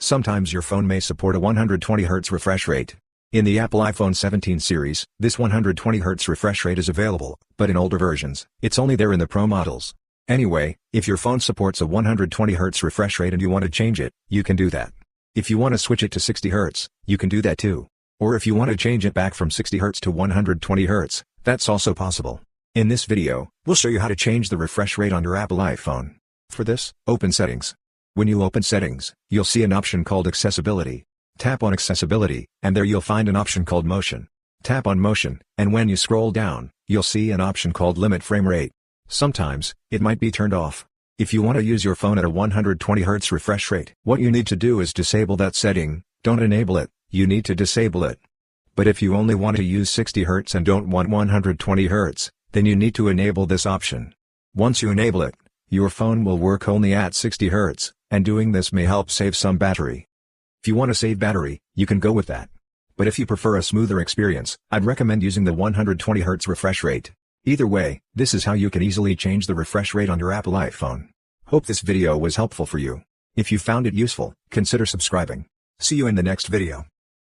Sometimes your phone may support a 120Hz refresh rate. In the Apple iPhone 17 series, this 120Hz refresh rate is available, but in older versions, it's only there in the Pro models. Anyway, if your phone supports a 120Hz refresh rate and you want to change it, you can do that. If you want to switch it to 60Hz, you can do that too. Or if you want to change it back from 60Hz to 120Hz, that's also possible. In this video, we'll show you how to change the refresh rate on your Apple iPhone. For this, open Settings. When you open Settings, you'll see an option called Accessibility. Tap on Accessibility, and there you'll find an option called Motion. Tap on Motion, and when you scroll down, you'll see an option called Limit Frame Rate. Sometimes, it might be turned off. If you want to use your phone at a 120Hz refresh rate, what you need to do is disable that setting. Don't enable it, you need to disable it. But if you only want to use 60Hz and don't want 120Hz, then you need to enable this option. Once you enable it, your phone will work only at 60Hz, and doing this may help save some battery. If you want to save battery, you can go with that. But if you prefer a smoother experience, I'd recommend using the 120Hz refresh rate. Either way, this is how you can easily change the refresh rate on your Apple iPhone. Hope this video was helpful for you. If you found it useful, consider subscribing. See you in the next video.